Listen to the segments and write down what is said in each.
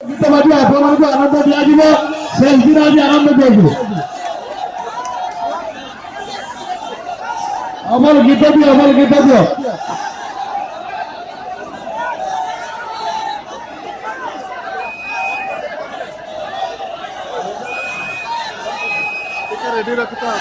गीत बाजी आपको आनंद दिया सेल्फी आज आनंद दिया अमल गीत दियो रेडी रखता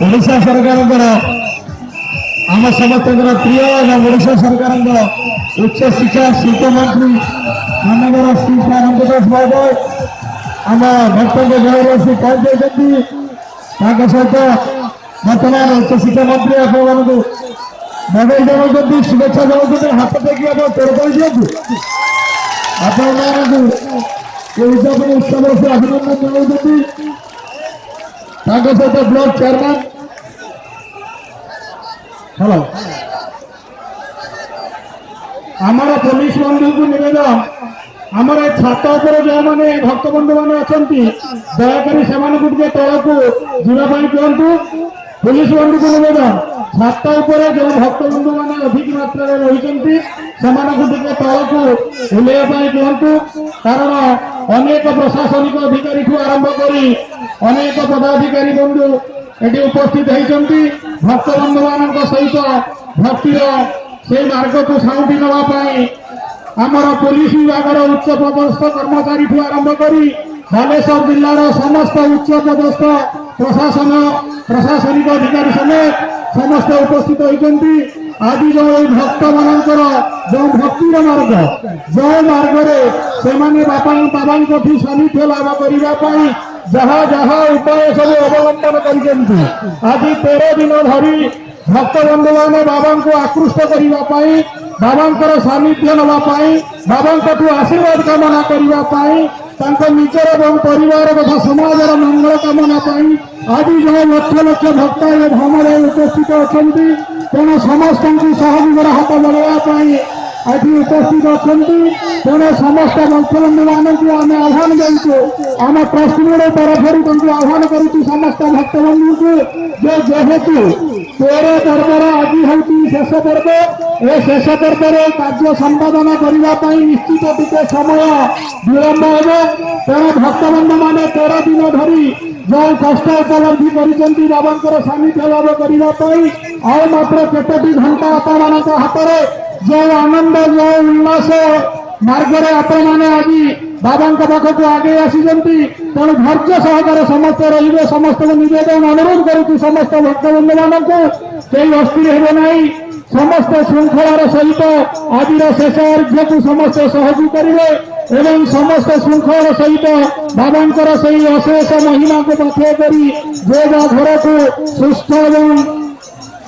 ओडिशा सरकार आम समस्त प्रिय ओडिशा सरकार उच्च शिक्षा शिल्प मंत्री मानवर श्री रामप्रकाश महोदय आम भक्त जय श्री पहुंचाई सहित बर्तमान उच्च शिक्षा मंत्री आपको बधाई जनाऊँ शुभेच्छा जनाऊँ हाथ टेक आप तोड़ कर दिखाँ आपण उद्यापन उत्सव से अभिनंदन जनाऊँ सहित ब्लॉक चेयरमैन हेलो आमर पुलिस बंधु को निवेदन आमर छात जो मैंने भक्त बंधु मैंने अच्छा दयाकोरी से तौक जावाई कहतु पुलिस बंधु को निवेदन छात जो भक्त बंधु मैंने अधिक मात्रा रही तौक ओह्लैवाई कहतु कारण अनेक प्रशासनिक अधिकारी आरंभ कर अनेक पदाधिकारी बंधु ये उपस्थित होती भक्त बंधु मान सहित भक्तिर से मार्ग को साउंटी नापी आमर पुलिस विभाग उच्च पदस्थ कर्मचारी आरंभ कर बालेश्वर जिलार समस्त उच्च पदस्थ प्रशासनिक अधिकारी समेत समस्त उपस्थित होती आज जो भक्त मानकर जो भक्तिर मार्ग जो मार्ग से बाबा सानिध्य लाभ करने जहाँ जहाँ उपाय सब अवलंबन कर आज 13 दिन धरी भक्त बंधु मैंने बाबा को आकृष्ट करने बाबा सानिध्य नापी बाबा आशीर्वाद कामना करने निजर एवं परिवार तथा समाजर मंगल कामना आज जो लक्ष लक्ष भक्त ये धाम उपस्थित अच्छा तेणु समस्त सहयोगर हाथ बढ़ावाई आज उपस्थित अच्छा तेणु समस्त भक्तबंधु मानक आम आह्वान देचु आम ट्रस्टी तरफ आह्वान करुँ समस्त भक्तबंधु को जेहेतु 13 पर्वर आज हूँ शेष पर्व ए शेष पर्व कार्य संपादन करने निश्चित टिके समय विलंब हो तेणु भक्तबंधु मैंने 13 दिन धरी जो कष्ट उपलब्धि कर बाबा सानिध्य लाभ करने मात्र केतोटी घंटा आपण हाथ में जो आनंद जो उल्लास मार्गरे आपण आज बाबा पाखक आगे आसी तेणु धैर्य सहकार समस्त रे समस्त निवेदन अनुरोध करुँ समस्त भक्तबंधु मानक कई अस्थिर हे ना समस्त श्रृंखलार सहित आज शेष अर्घ्य को समस्त सहयोग करेंगे एवं समस्त श्रृंखलार सहित बाबा से अशेष महिमा को पाथेय करी जो घर को सुस्थ एवं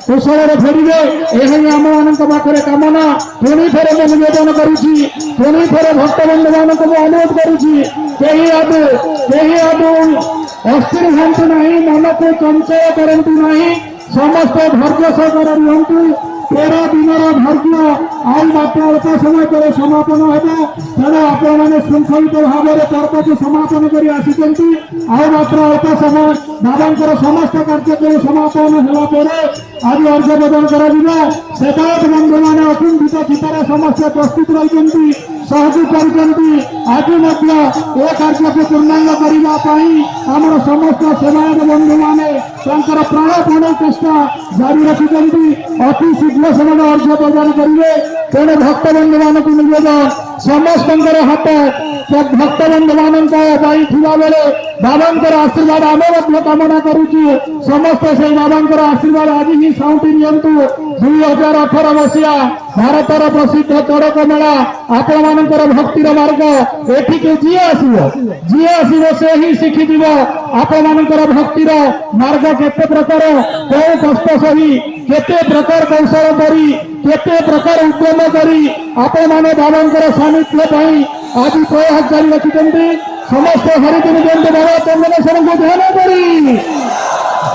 कुशल फेरवे यही आम मान पाखे कामना पुणी थे मैं निवेदन करुँची पुणी थे भक्तबंधु मान अनुरोध करुँची अस्थिर हूँ ना मन को चंचल करतु ना समस्त धैर्य सहकार रुहतु 13 दिन धैर्य आई मात्र अल्प समय पर समापन हो तेणु आपने श्रृंखलित भाव में पर्व को समापन कर मात्र अल्प समय बाबा समस्त कार्यक्रम समापन होगा आज अर्घ्य प्रदान कर सेवायत बंधु मैंने अकुंठित चित्तर समस्त प्रस्तुत रही सहयोग कर आज ये कार्य को पूर्णांग करने आम समस्त सेवायत बंधु मैंने प्राणपण चेष्टा जारी रखिंट अति शीघ्र से अर्घ्य प्रदान करेंगे तेणु भक्तबंधु मान निवेदन समस्त हाथ भक्तबंधु मान बेले बाबा आशीर्वाद आम कामना करुचु समस्त से बाबा आशीर्वाद आज ही साउंटी नियंतु 2018 मसीहा भारतर प्रसिद्ध चड़क मेला आपण मानकर भक्तिर मार्ग एठिके जी आसो से ही शिखिज आपण मानकर भक्तिर मार्ग केते प्रकार कौ कष्ट सही केते प्रकार कौशल करी केते प्रकार उद्यम करी आपण माने बाबांकर सानिध्य पाई आज प्रयास जारी रखिछन्ति समस्त हरिजन जयंती बाबा चंदनेश्वर को ध्यान करी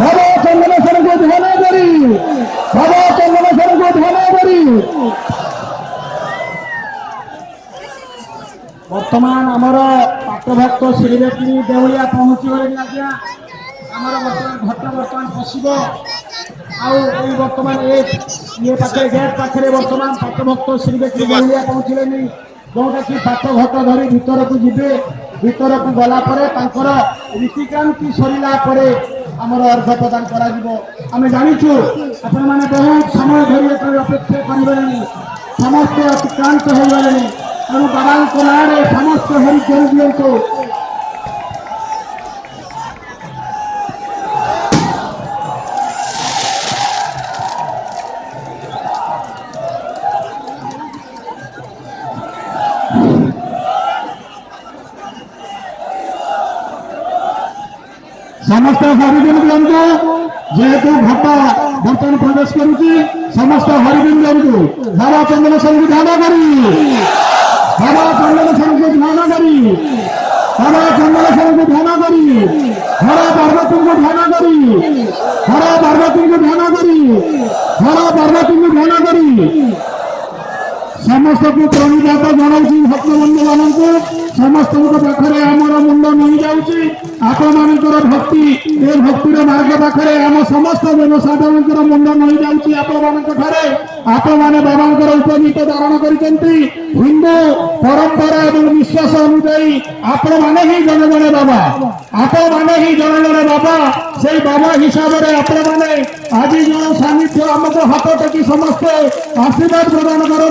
बाबा चंदनेश्वर को ध्यान करी बाबा चंदनेश्वर को ध्यान करी वर्तमान आमर पाठभक्त श्रीवेत्री देवलिया पहुंची गले आज्ञा आमर वर्तमान घट वर्तमान पशिब आई वर्तमान ये पाखे गेट पाखे वर्तमान पाठभक्त श्रीवेत्री देवलिया पहुंचले जोटा कि पाठ घट धरी भीतर को जीवे भीतर को गला रीतिक्रांति सरला आमर अर्घ प्रदान करें जाचु आपण मैंने बहुत समय धरी अपेक्षा करें समस्त अतिक्रांत हो गले तेणु बाबा नाँ समस्त हरिजन दिंतु समस्त हरिजन दिंतु जेहेतु घट बर्तमान प्रवेश करुच्ची समस्त हरिजन दिंतु बाबा चंदनेश्वर को ध्यान करी बाबा चंदनेश्वर को ध्यान करी बाबा चंदनेश्वर को ध्यान करी हर पार्वती को ध्यान करी हर पार्वती को ध्यान करी हर पार्वती को ध्यान करी समस्त को प्रणिपात जनाऊँ भक्तबंधु मान समस्त पाखे आमर मुंड नहीं जाऊँगी आपणकर भक्ति ए भक्तिर मार्ग पाखे आम समस्त जनसाधारण मुंड नहीं जाऊँगी आपे आपण मैंने बाबा उपनीत धारण कर हिंदू परंपरा और विश्वास अनुजाई आपण मैंने ही जन जन बाबा आपण मैंने ही जन जन बाबा से बाबा हिसाब से आपण मैंने आज जो सानिध्य आमको हाथ टेकी समस्ते आशीर्वाद प्रदान करूँ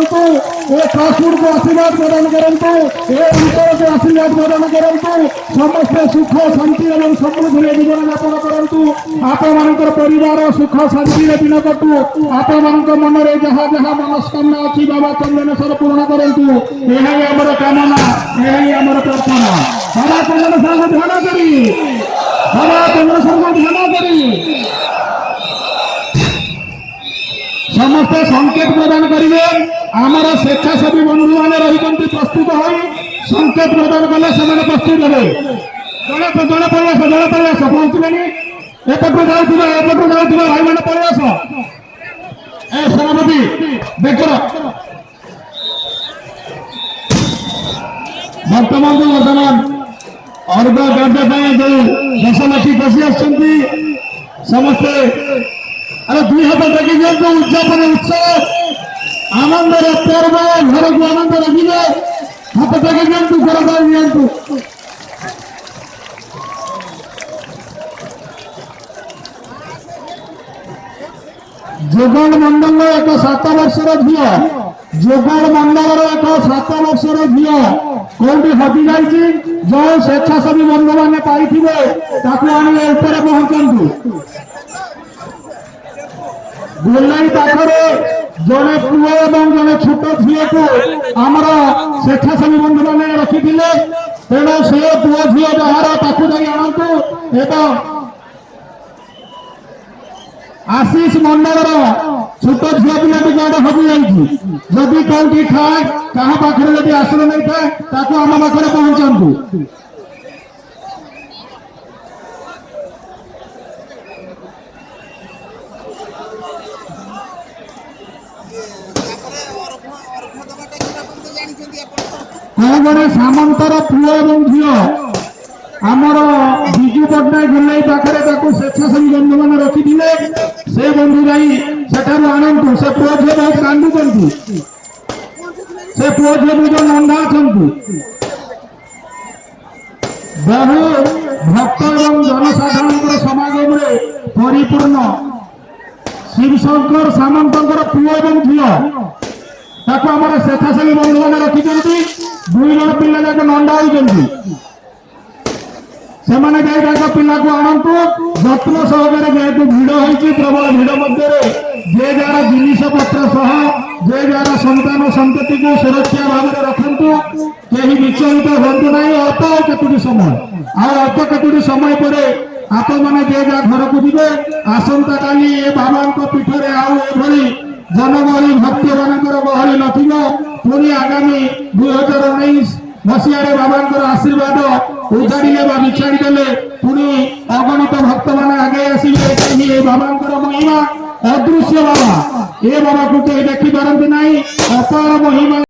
ए ट्रस्टुड को आशीर्वाद प्रदान करूँ ए अंतर को आशीर्वाद प्रदान करूँ समस्ते सुख शांति और समृद्धि जीवन यापन करूँ आपण परिवार सुख शांति दिन कटू आपण मन में जहाँ जहाँ मनस्कामना अच्छी बाबा चंदनेश्वर पूर्ण करूँ यही आमर कामना यही आमर प्रार्थना बाबा चंदनेश्वर को ध्यान करी बाबा चंदनेश्वर को ध्यान करी समस्ते संकेत प्रदान करेंगे आमर स्वेच्छासेवी बंधु मैंने रही प्रस्तुत हो संकेत प्रदान कले से प्रस्तुत हे जड़े प्रयास पहुंचले एपटू जाऊँ भाई मैंने प्रयास ए सेनापति देख बर्तमान को वर्तमान अर्घ कार्य जो दशलक्षी पशि आसते समस्ते अरे दुई हाथ टेकी दिंतु उद्यापन उत्सव आनंद पर्व घर को आनंद रखिए हाथ टेकी दिंतु कर दिंतु जोगल मंडल एक 7 वर्षर झील जोगल मंडल एक 7 वर्षर झील कौटी हजि जाइए जो स्वेच्छासेवी बंधु मैंने पाई आने पहुंचतु गोलाई पाखे जड़े पुओ और जड़े छोट झील को आमर स्वेच्छासेवी बंधु मैंने रखी तेणु से पुओ झील जहार पाखु जाई आणतु एवं आशीष मंडल छोट झील पिलाटी कौटे हजि जादी कौटी थाए क्या पाखे जब आश्रय नहीं था आम पाखे पहुंचतु जड़े सामंतर पुओ और झील आमर विजु पट्टनायक गोलाई पाखे स्वेच्छासेवी बंधु मैंने रखी से बंधु जा आणतु से पुओ झील बहुत कांदुंट से पुओ झील जो नंदा बहु भक्त और जनसाधारण समागम परिपूर्ण शिवशंकर सामंतर पुओ और झील आम स्वेच्छासेवी बंधु मैंने रखी 2 जन पिला जाक नंदा होती से पिला को आणतु जत्न सहकार जेहेतु भिड़ होती प्रबल भिड़ मध्य जे जार जिनिस पत्र सह जे जार संतान संतति को सुरक्षा भाव में रखु कहीं विचलित हूँ ना अल्प केतुटी समय अल्प केतुटी समय पर आप मैंने जे जा घर को जी आसंता काली बाबा पीठरे आउ जनगहली भक्त मानकर गहली नथिब पुणी आगामी 2019 मसीह बाबा आशीर्वाद उजाड़े बिछाड़ी देले पुणी अगणित भक्त मान आगे आसवे बाबा महिमा अदृश्य बाबा ए बाबा को देखी पारती ना अपार महिमा।